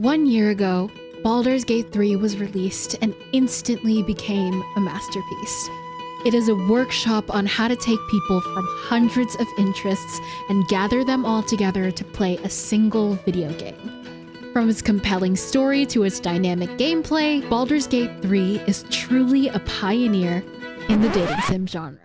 1 year ago, Baldur's Gate 3 was released and instantly became a masterpiece. It is a workshop on how to take people from hundreds of interests and gather them all together to play a single video game. From its compelling story to its dynamic gameplay, Baldur's Gate 3 is truly a pioneer in the dating sim genre.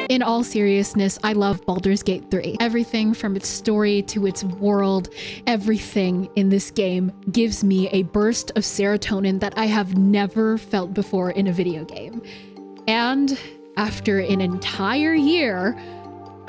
In all seriousness, I love Baldur's Gate 3. Everything from its story to its world, everything in this game gives me a burst of serotonin that I have never felt before in a video game. And after an entire year,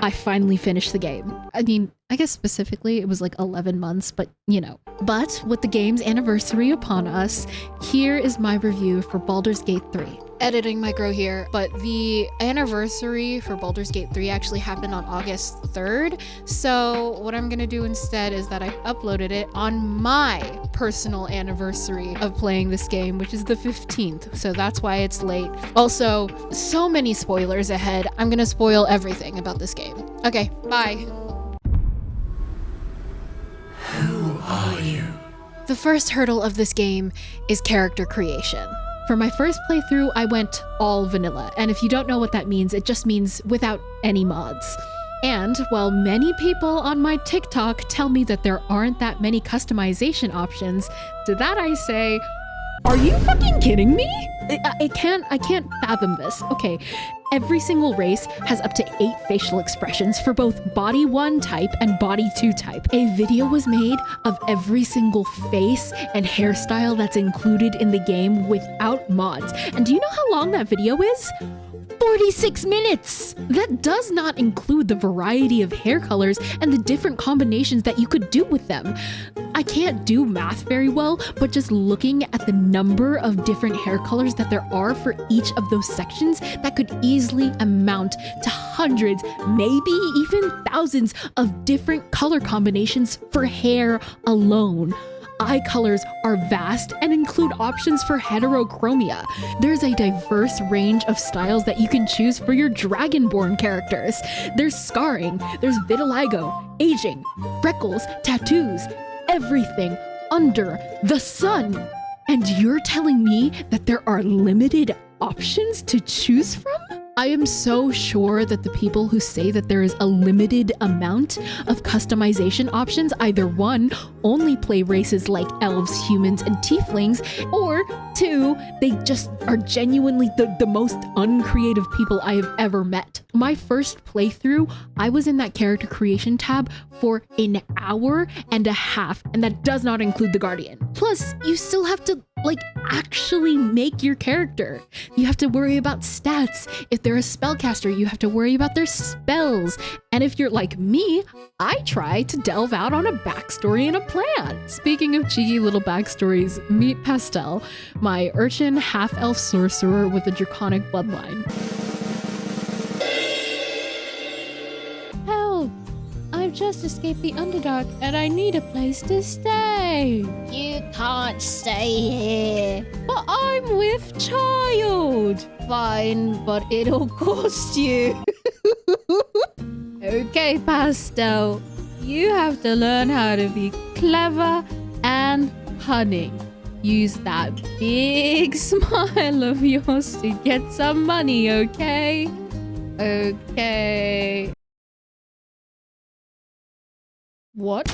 I finally finished the game. I mean, I guess specifically it was like 11 months, but you know. But with the game's anniversary upon us, here is my review for Baldur's Gate 3. Editing micro here, but the anniversary for Baldur's Gate 3 actually happened on August 3rd. So what I'm gonna do instead is that I uploaded it on my personal anniversary of playing this game, which is the 15th. So that's why it's late. Also, so many spoilers ahead. I'm gonna spoil everything about this game. Okay, bye. Who are you? The first hurdle of this game is character creation. For my first playthrough, I went all vanilla, and if you don't know what that means, it just means without any mods. And while many people on my TikTok tell me that there aren't that many customization options, to that I say, are you fucking kidding me? I can't fathom this. Okay, every single race has up to 8 facial expressions for both body 1 type and body 2 type. A video was made of every single face and hairstyle that's included in the game without mods. And do you know how long that video is? 46 minutes! That does not include the variety of hair colors and the different combinations that you could do with them. I can't do math very well, but just looking at the number of different hair colors that there are for each of those sections, that could easily amount to hundreds, maybe even thousands of different color combinations for hair alone. Eye colors are vast and include options for heterochromia. There's a diverse range of styles that you can choose for your Dragonborn characters. There's scarring, there's vitiligo, aging, freckles, tattoos, everything under the sun. And you're telling me that there are limited options to choose from? I am so sure that the people who say that there is a limited amount of customization options either 1, only play races like elves, humans, and tieflings, or 2, they just are genuinely the most uncreative people I have ever met. My first playthrough, I was in that character creation tab for an hour and a half, and that does not include the Guardian. Plus, you still have to actually make your character. You have to worry about stats. If they're a spellcaster, you have to worry about their spells. And if you're like me, I try to delve out on a backstory and a plan. Speaking of cheeky little backstories, meet Pastel, my urchin half-elf sorcerer with a draconic bloodline. Help! I've just escaped the Underdark and I need a place to stay. You can't stay here. But I'm with child. Fine, but it'll cost you. Okay, Pastel. You have to learn how to be clever and cunning. Use that big smile of yours to get some money, okay? Okay. What?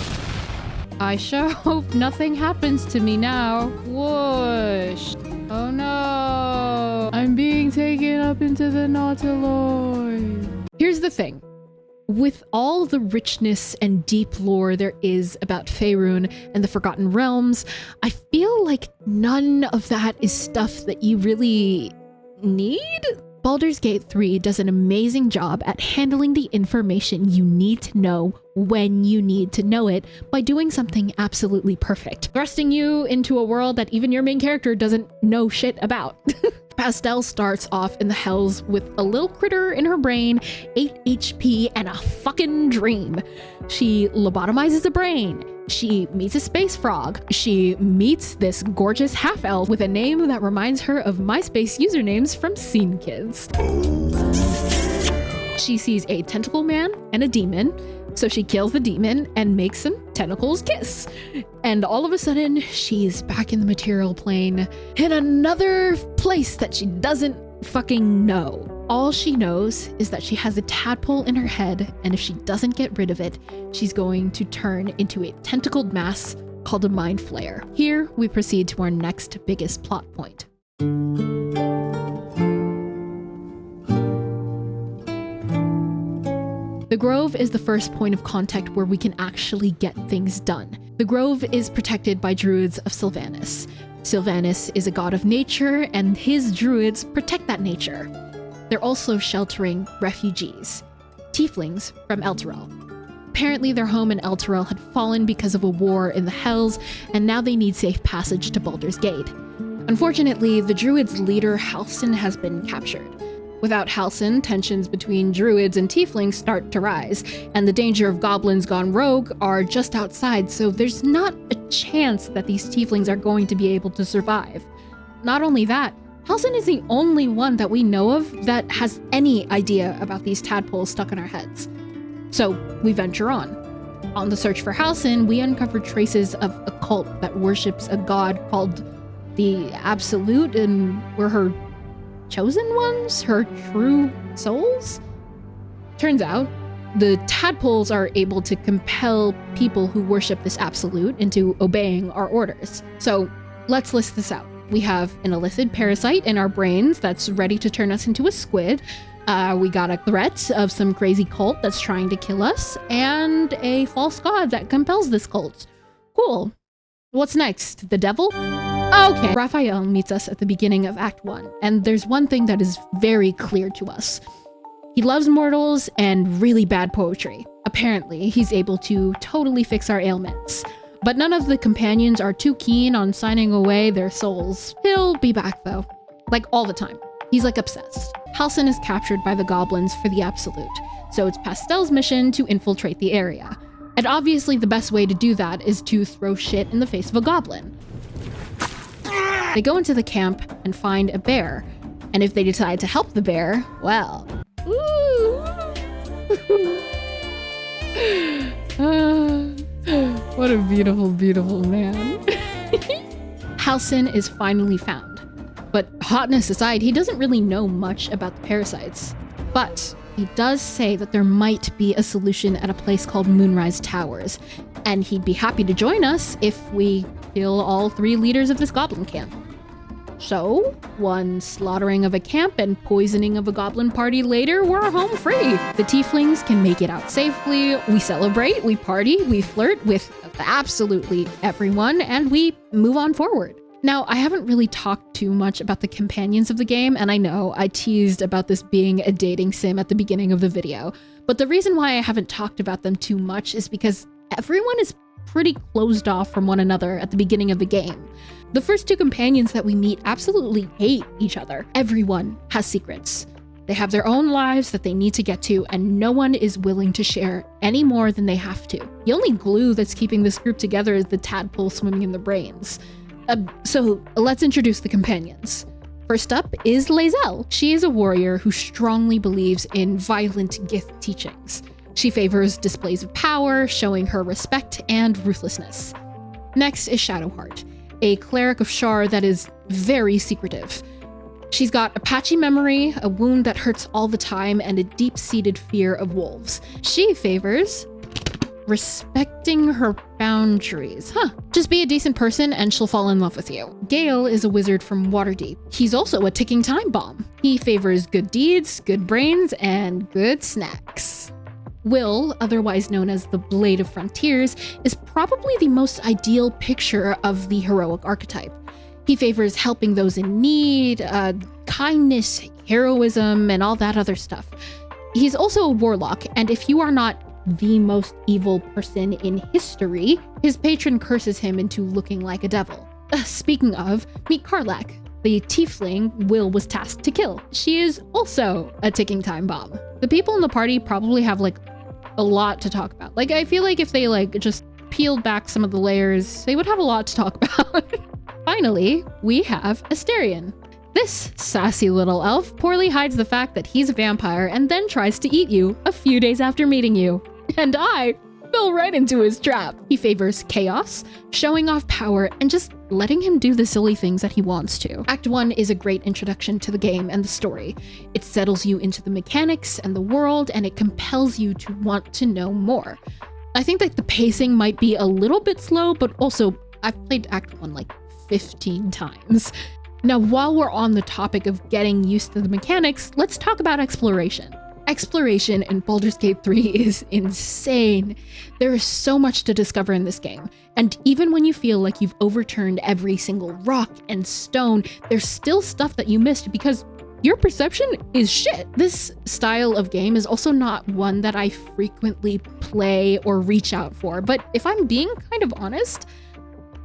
I sure hope nothing happens to me now. Whoosh. Oh no. I'm being taken up into the Nautiloid. Here's the thing. With all the richness and deep lore there is about Faerun and the Forgotten Realms, I feel like none of that is stuff that you really need. Baldur's Gate 3 does an amazing job at handling the information you need to know when you need to know it by doing something absolutely perfect, thrusting you into a world that even your main character doesn't know shit about. Pastel starts off in the hells with a little critter in her brain, 8 HP, and a fucking dream. She lobotomizes a brain. She meets a space frog. She meets this gorgeous half-elf with a name that reminds her of MySpace usernames from Scene Kids. She sees a tentacle man and a demon, so she kills the demon and makes some tentacles kiss. And all of a sudden, she's back in the material plane in another place that she doesn't fucking know. All she knows is that she has a tadpole in her head, and if she doesn't get rid of it, she's going to turn into a tentacled mass called a mind flayer. Here, we proceed to our next biggest plot point. The Grove is the first point of contact where we can actually get things done. The Grove is protected by druids of Sylvanas. Sylvanas is a god of nature, and his druids protect that nature. They're also sheltering refugees, tieflings from Elturel. Apparently their home in Elturel had fallen because of a war in the Hells, and now they need safe passage to Baldur's Gate. Unfortunately, the druids' leader, Halsin, has been captured. Without Halsin, tensions between druids and tieflings start to rise, and the danger of goblins gone rogue are just outside, so there's not a chance that these tieflings are going to be able to survive. Not only that, Halsin is the only one that we know of that has any idea about these tadpoles stuck in our heads. So we venture on. On the search for Halsin, we uncover traces of a cult that worships a god called the Absolute, and we're her chosen ones, her true souls? Turns out, the tadpoles are able to compel people who worship this Absolute into obeying our orders. So let's list this out. We have an illithid parasite in our brains that's ready to turn us into a squid. We got a threat of some crazy cult that's trying to kill us, and a false god that compels this cult. Cool. What's next? The devil? Okay. Raphael meets us at the beginning of Act 1, and there's one thing that is very clear to us. He loves mortals and really bad poetry. Apparently, he's able to totally fix our ailments. But none of the companions are too keen on signing away their souls. He'll be back though. Like all the time. He's like obsessed. Halsin is captured by the goblins for the Absolute, so it's Pastel's mission to infiltrate the area. And obviously the best way to do that is to throw shit in the face of a goblin. They go into the camp and find a bear, and if they decide to help the bear, well... What a beautiful, beautiful man. Halsin is finally found. But hotness aside, he doesn't really know much about the parasites. But he does say that there might be a solution at a place called Moonrise Towers, and he'd be happy to join us if we kill all 3 leaders of this goblin camp. So, one slaughtering of a camp and poisoning of a goblin party later, we're home free. The tieflings can make it out safely, we celebrate, we party, we flirt with absolutely everyone, and we move on forward. Now, I haven't really talked too much about the companions of the game, and I know I teased about this being a dating sim at the beginning of the video, but the reason why I haven't talked about them too much is because everyone is pretty closed off from one another at the beginning of the game. The first 2 companions that we meet absolutely hate each other. Everyone has secrets. They have their own lives that they need to get to, and no one is willing to share any more than they have to. The only glue that's keeping this group together is the tadpole swimming in their brains. So let's introduce the companions. First up is Lae'zel. She is a warrior who strongly believes in violent Gith teachings. She favors displays of power, showing her respect and ruthlessness. Next is Shadowheart, a cleric of Shar that is very secretive. She's got a patchy memory, a wound that hurts all the time, and a deep-seated fear of wolves. She favors respecting her boundaries. Just be a decent person and she'll fall in love with you. Gale is a wizard from Waterdeep. He's also a ticking time bomb. He favors good deeds, good brains, and good snacks. Will, otherwise known as the Blade of Frontiers, is probably the most ideal picture of the heroic archetype. He favors helping those in need, kindness, heroism, and all that other stuff. He's also a warlock, and if you are not the most evil person in history, his patron curses him into looking like a devil. Speaking of, meet Karlak, the tiefling Will was tasked to kill. She is also a ticking time bomb. The people in the party probably have like a lot to talk about. Like, I feel like if they like just peeled back some of the layers, they would have a lot to talk about. Finally, we have Astarion. This sassy little elf poorly hides the fact that he's a vampire and then tries to eat you a few days after meeting you. And I fell right into his trap. He favors chaos, showing off power, and just letting him do the silly things that he wants to. Act 1 is a great introduction to the game and the story. It settles you into the mechanics and the world, and it compels you to want to know more. I think that the pacing might be a little bit slow, but also I've played Act 1 like 15 times. Now, while we're on the topic of getting used to the mechanics, let's talk about exploration. Exploration in Baldur's Gate 3 is insane. There is so much to discover in this game, and even when you feel like you've overturned every single rock and stone, there's still stuff that you missed because your perception is shit. This style of game is also not one that I frequently play or reach out for, but if I'm being kind of honest,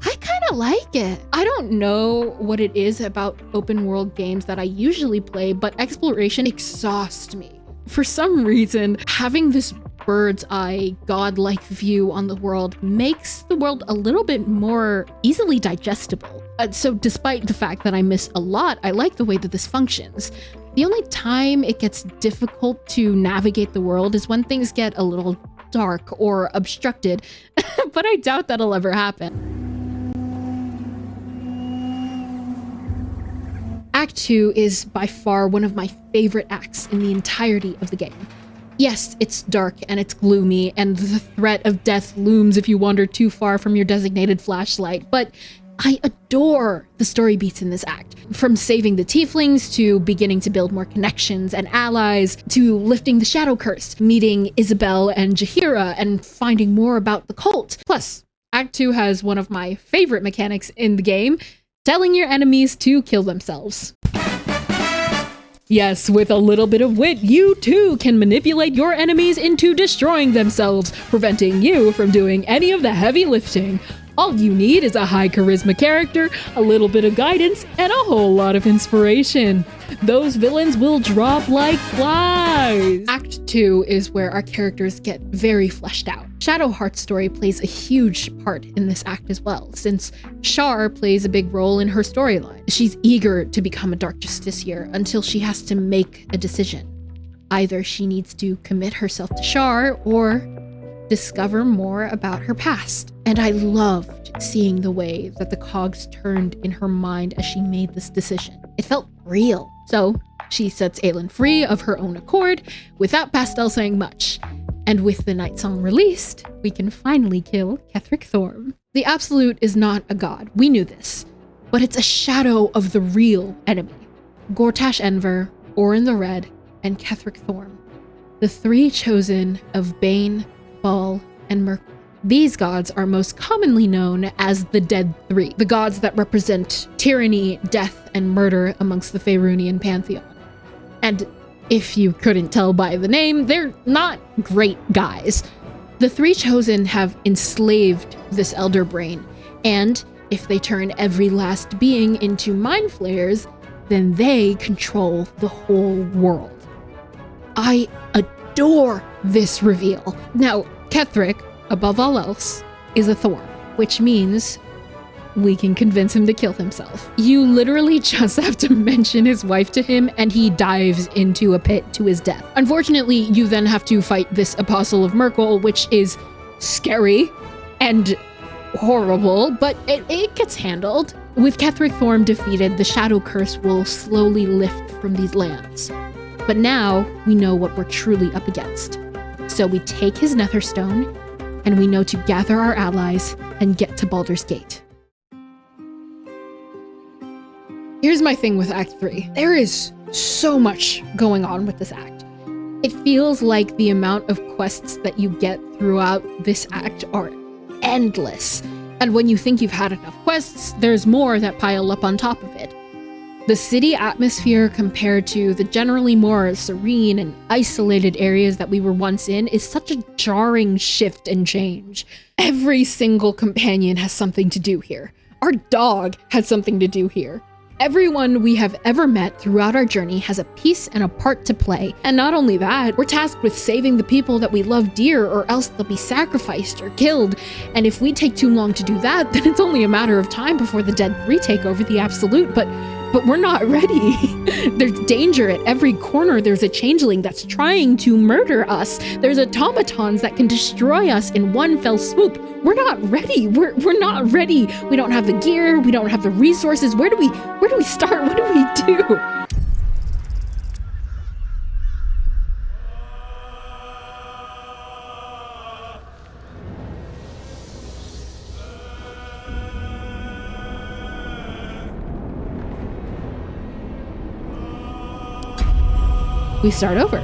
I kind of like it. I don't know what it is about open world games that I usually play, but exploration exhausts me. For some reason, having this bird's eye, godlike view on the world makes the world a little bit more easily digestible. So despite the fact that I miss a lot, I like the way that this functions. The only time it gets difficult to navigate the world is when things get a little dark or obstructed, but I doubt that'll ever happen. Act 2 is by far one of my favorite acts in the entirety of the game. Yes, it's dark and it's gloomy, and the threat of death looms if you wander too far from your designated flashlight, but I adore the story beats in this act. From saving the tieflings, to beginning to build more connections and allies, to lifting the shadow curse, meeting Isabel and Jaheira, and finding more about the cult. Plus, Act 2 has one of my favorite mechanics in the game, telling your enemies to kill themselves. Yes, with a little bit of wit, you too can manipulate your enemies into destroying themselves, preventing you from doing any of the heavy lifting. All you need is a high charisma character, a little bit of guidance, and a whole lot of inspiration. Those villains will drop like flies. Act 2 is where our characters get very fleshed out. Shadowheart's story plays a huge part in this act as well, since Shar plays a big role in her storyline. She's eager to become a Dark Justiciar until she has to make a decision. Either she needs to commit herself to Shar or discover more about her past. And I loved seeing the way that the cogs turned in her mind as she made this decision. It felt real. So she sets Aelin free of her own accord without Pastel saying much. And with the Night Song released, we can finally kill Ketheric Thorm. The Absolute is not a god, we knew this, but it's a shadow of the real enemy. Gortash Enver, Orin the Red, and Ketheric Thorm. The three chosen of Bane, Baal, and Myrkul. These gods are most commonly known as the Dead Three, the gods that represent tyranny, death, and murder amongst the Faerunian pantheon. And if you couldn't tell by the name, they're not great guys. The three chosen have enslaved this elder brain, and if they turn every last being into mind flayers, then they control the whole world. I adore this reveal. Now, Ketheric, above all else, is a Thorm, which means we can convince him to kill himself. You literally just have to mention his wife to him and he dives into a pit to his death. Unfortunately, you then have to fight this Apostle of Myrkul, which is scary and horrible, but it gets handled. With Ketheric Thorm defeated, the Shadow Curse will slowly lift from these lands. But now we know what we're truly up against. So we take his Netherstone, and we know to gather our allies and get to Baldur's Gate. Here's my thing with Act 3. There is so much going on with this act. It feels like the amount of quests that you get throughout this act are endless. And when you think you've had enough quests, there's more that pile up on top of it. The city atmosphere compared to the generally more serene and isolated areas that we were once in is such a jarring shift and change. Every single companion has something to do here. Our dog has something to do here. Everyone we have ever met throughout our journey has a piece and a part to play. And not only that, we're tasked with saving the people that we love dear, or else they'll be sacrificed or killed. And if we take too long to do that, then it's only a matter of time before the Dead Three take over the Absolute. But but we're not ready. There's danger at every corner. There's a changeling that's trying to murder us. There's automatons that can destroy us in one fell swoop. We're not ready. We're not ready. We don't have the gear. We don't have the resources. Where do we start? What do we do? We start over.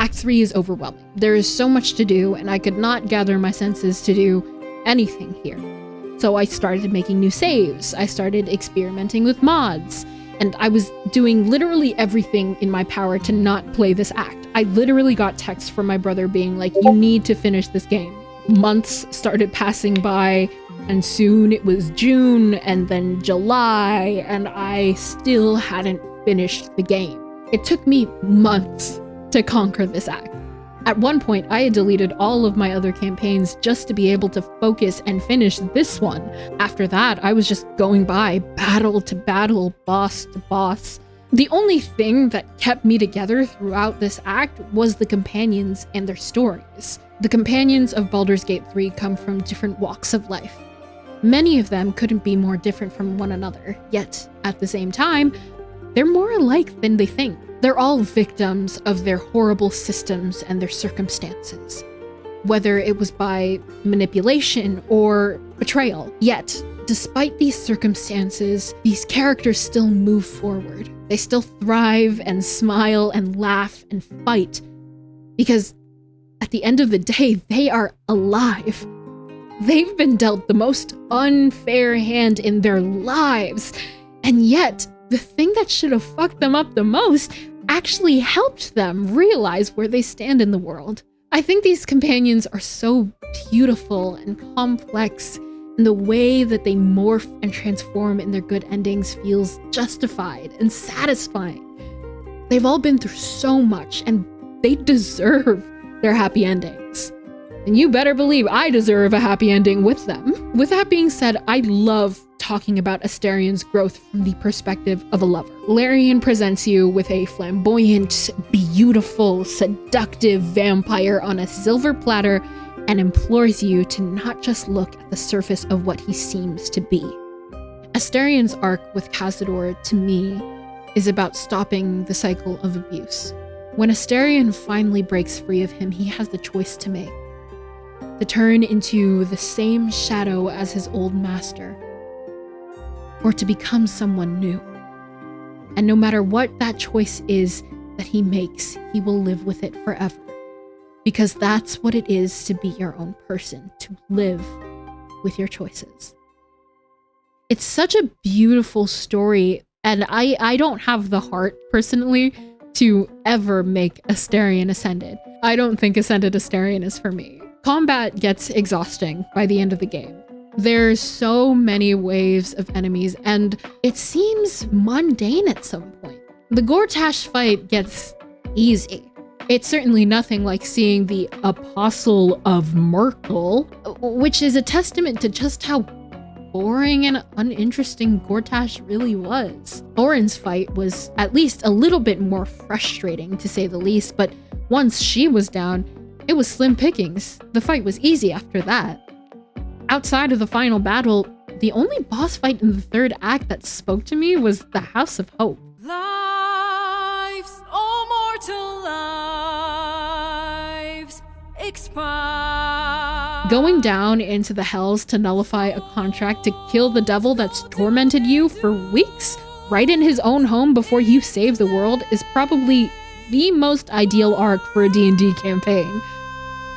Act 3 is overwhelming. There is so much to do, and I could not gather my senses to do anything here. So I started making new saves. I started experimenting with mods, and I was doing literally everything in my power to not play this act. I literally got texts from my brother being like, you need to finish this game. Months started passing by, and soon it was June and then July, and I still hadn't finished the game. It took me months to conquer this act. At one point, I had deleted all of my other campaigns just to be able to focus and finish this one. After that, I was just going by battle to battle, boss to boss. The only thing that kept me together throughout this act was the companions and their stories. The companions of Baldur's Gate 3 come from different walks of life. Many of them couldn't be more different from one another, yet at the same time, they're more alike than they think. They're all victims of their horrible systems and their circumstances, whether it was by manipulation or betrayal. Yet, despite these circumstances, these characters still move forward. They still thrive and smile and laugh and fight, because at the end of the day, they are alive. They've been dealt the most unfair hand in their lives, and yet, the thing that should have fucked them up the most actually helped them realize where they stand in the world. I think these companions are so beautiful and complex, and the way that they morph and transform in their good endings feels justified and satisfying. They've all been through so much, and they deserve their happy endings. And you better believe I deserve a happy ending with them. With that being said, I love talking about Astarion's growth from the perspective of a lover. Larian presents you with a flamboyant, beautiful, seductive vampire on a silver platter and implores you to not just look at the surface of what he seems to be. Astarion's arc with Cazador, to me, is about stopping the cycle of abuse. When Astarion finally breaks free of him, he has the choice to make. To turn into the same shadow as his old master, or to become someone new. And no matter what that choice is that he makes, he will live with it forever. Because that's what it is to be your own person, to live with your choices. It's such a beautiful story, and I don't have the heart, personally, to ever make Astarion Ascended. I don't think Ascended Astarion is for me. Combat gets exhausting by the end of the game. There's so many waves of enemies, and it seems mundane at some point. The Gortash fight gets easy. It's certainly nothing like seeing the Apostle of Merkel, which is a testament to just how boring and uninteresting Gortash really was. Thorin's fight was at least a little bit more frustrating, to say the least, but once she was down, it was slim pickings. The fight was easy after that. Outside of the final battle, the only boss fight in the third act that spoke to me was the House of Hope. Lives, oh mortal lives, expire. Going down into the hells to nullify a contract to kill the devil that's tormented you for weeks, right in his own home before you save the world, is probably the most ideal arc for a D&D campaign.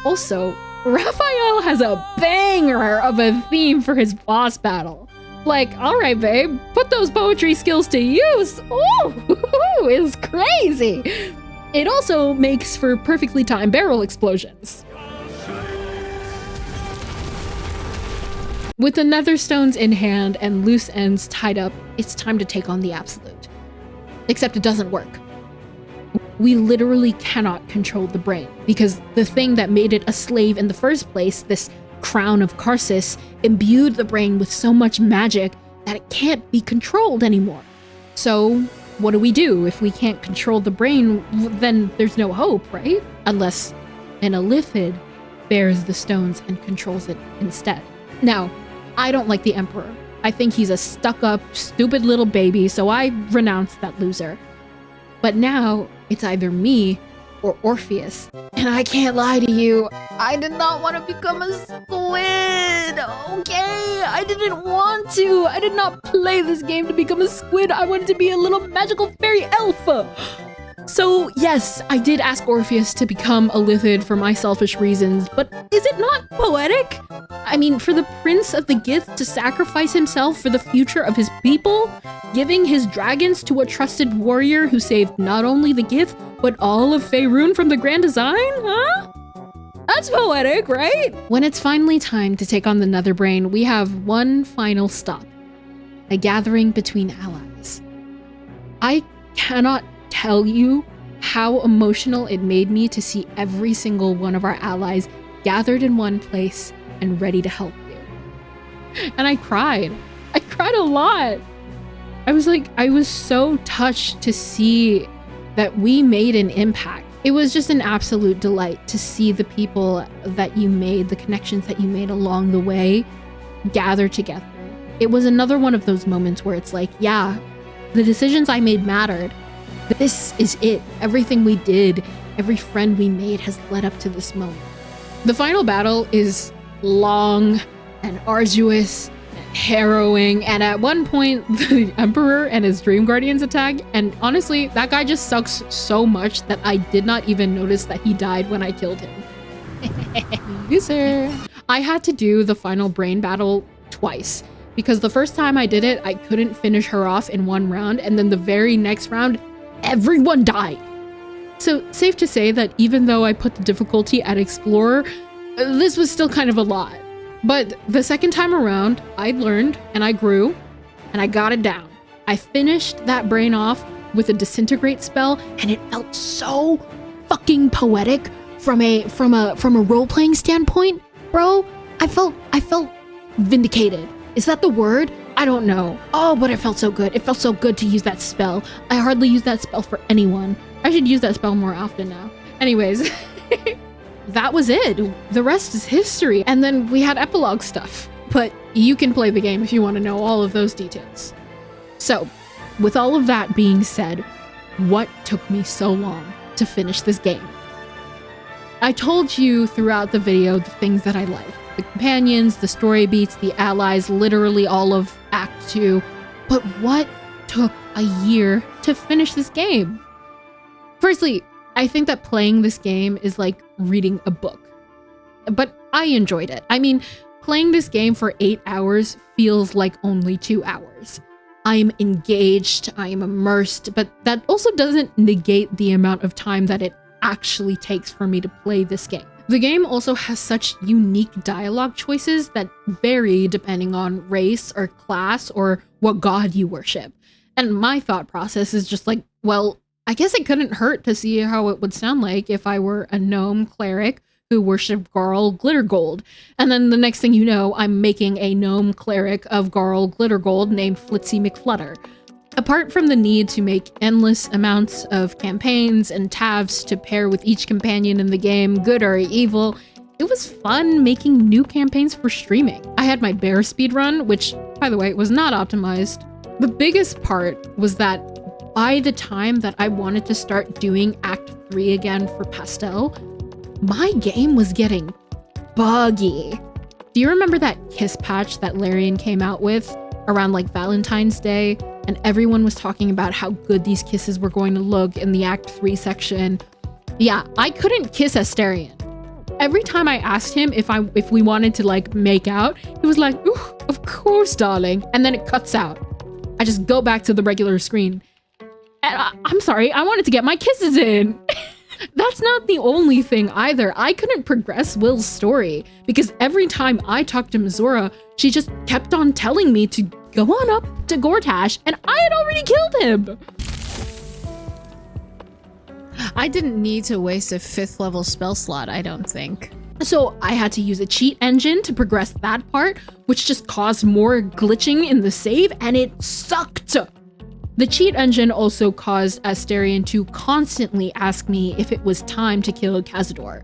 Also, Raphael has a banger of a theme for his boss battle. Like, alright babe, put those poetry skills to use! Ooh, it's crazy! It also makes for perfectly timed barrel explosions. With the netherstones in hand and loose ends tied up, it's time to take on the Absolute. Except it doesn't work. We literally cannot control the brain, because the thing that made it a slave in the first place, this crown of Karsus, imbued the brain with so much magic that it can't be controlled anymore. So what do we do? If we can't control the brain, then there's no hope, right? Unless an Illithid bears the stones and controls it instead. Now, I don't like the Emperor. I think he's a stuck-up, stupid little baby, so I renounced that loser. But now, it's either me or Orpheus. And I can't lie to you, I did not want to become a squid, okay? I didn't want to. I did not play this game to become a squid. I wanted to be a little magical fairy elf. So yes, I did ask Orpheus to become a Illithid for my selfish reasons, but is it not poetic? I mean, for the Prince of the Gith to sacrifice himself for the future of his people, giving his dragons to a trusted warrior who saved not only the Gith, but all of Faerun from the Grand Design, huh? That's poetic, right? When it's finally time to take on the Netherbrain, we have one final stop, a gathering between allies. I cannot tell you how emotional it made me to see every single one of our allies gathered in one place and ready to help you. And I cried. I cried a lot. I was so touched to see that we made an impact. It was just an absolute delight to see the people that you made, the connections that you made along the way, gather together. It was another one of those moments where it's like, yeah, the decisions I made mattered. This is it. Everything we did, every friend we made has led up to this moment. The final battle is long and arduous and harrowing, and at one point the Emperor and his Dream Guardians attack, and honestly, that guy just sucks so much that I did not even notice that he died when I killed him. Loser. I had to do the final brain battle twice, because the first time I did it, I couldn't finish her off in one round, and then the very next round, everyone died. So safe to say that even though I put the difficulty at Explorer, this was still kind of a lot. But the second time around, I learned and I grew and I got it down. I finished that brain off with a disintegrate spell, and it felt so fucking poetic from a role-playing standpoint, bro. I felt vindicated. Is that the word? I don't know. Oh, but it felt so good. It felt so good to use that spell. I hardly use that spell for anyone. I should use that spell more often now. Anyways, that was it. The rest is history. And then we had epilogue stuff. But you can play the game if you want to know all of those details. So, with all of that being said, what took me so long to finish this game? I told you throughout the video the things that I liked. The companions, the story beats, the allies, literally all of Act 2. But what took a year to finish this game? Firstly, I think that playing this game is like reading a book. But I enjoyed it. I mean, playing this game for 8 hours feels like only 2 hours. I'm engaged, I am immersed, but that also doesn't negate the amount of time that it actually takes for me to play this game. The game also has such unique dialogue choices that vary depending on race or class or what god you worship. And my thought process is just like, well, I guess it couldn't hurt to see how it would sound like if I were a gnome cleric who worshipped Garl Glittergold. And then the next thing you know, I'm making a gnome cleric of Garl Glittergold named Flitzy McFlutter. Apart from the need to make endless amounts of campaigns and TAVs to pair with each companion in the game, good or evil, it was fun making new campaigns for streaming. I had my bear speedrun, which, by the way, was not optimized. The biggest part was that by the time that I wanted to start doing Act 3 again for Pastel, my game was getting buggy. Do you remember that kiss patch that Larian came out with around like Valentine's Day? And everyone was talking about how good these kisses were going to look in the Act 3 section. Yeah, I couldn't kiss Astarion. Every time I asked him if we wanted to like make out, he was like, "Ooh, of course, darling." And then it cuts out. I just go back to the regular screen. And I'm sorry, I wanted to get my kisses in. That's not the only thing either. I couldn't progress Will's story because every time I talked to Mizora, she just kept on telling me to go on up to Gortash, and I had already killed him. I didn't need to waste a 5th level spell slot, I don't think. So I had to use a cheat engine to progress that part, which just caused more glitching in the save, and it sucked. The cheat engine also caused Astarion to constantly ask me if it was time to kill Cazador.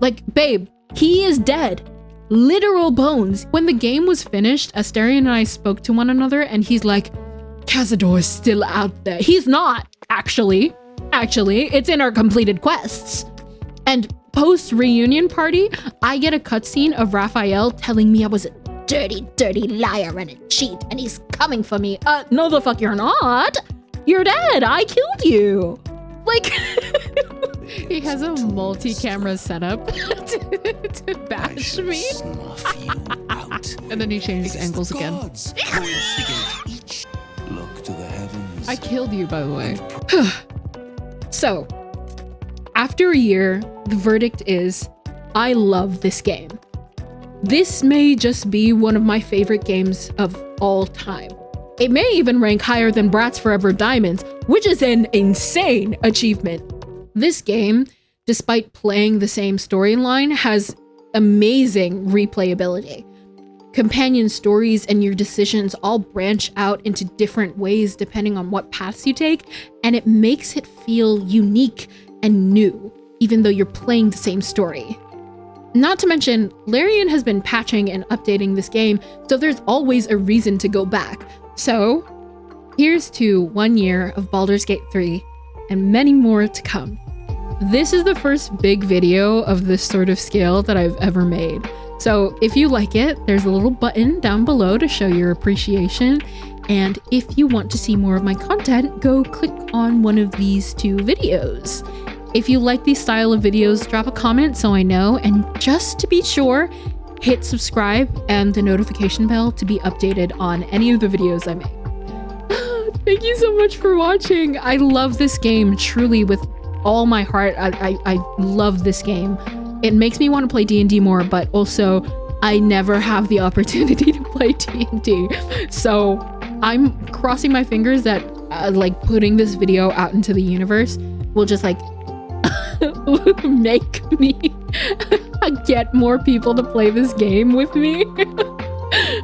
Like, babe, he is dead. Literal bones. When the game was finished, Astarion and I spoke to one another and he's like, Cazador is still out there. He's not, actually. Actually, it's in our completed quests. And post-reunion party, I get a cutscene of Raphael telling me I was a dirty, dirty liar and a cheat, and he's coming for me. No the fuck you're not. You're dead. I killed you. Like, He has a multi-camera setup to bash me. And then he changes angles again. Look to the heavens. I killed you, by the way. so, after a year, the verdict is, I love this game. This may just be one of my favorite games of all time. It may even rank higher than Bratz Forever Diamonds, which is an insane achievement. This game, despite playing the same storyline, has amazing replayability. Companion stories and your decisions all branch out into different ways depending on what paths you take, and it makes it feel unique and new, even though you're playing the same story. Not to mention, Larian has been patching and updating this game, so there's always a reason to go back. So, here's to 1 year of Baldur's Gate 3, and many more to come. This is the first big video of this sort of scale that I've ever made. So if you like it, there's a little button down below to show your appreciation. And if you want to see more of my content, go click on one of these 2 videos. If you like these style of videos, drop a comment so I know. And just to be sure, hit subscribe and the notification bell to be updated on any of the videos I make. Thank you so much for watching. I love this game truly with all my heart. I love this game. It makes me want to play D&D more, but also I never have the opportunity to play D&D. So I'm crossing my fingers that like putting this video out into the universe will just like make me get more people to play this game with me.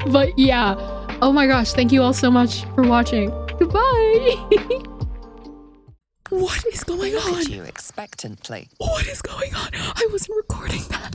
But yeah, oh my gosh, thank you all so much for watching. Goodbye. What is going Look on? at you expectantly. What is going on? I wasn't recording that.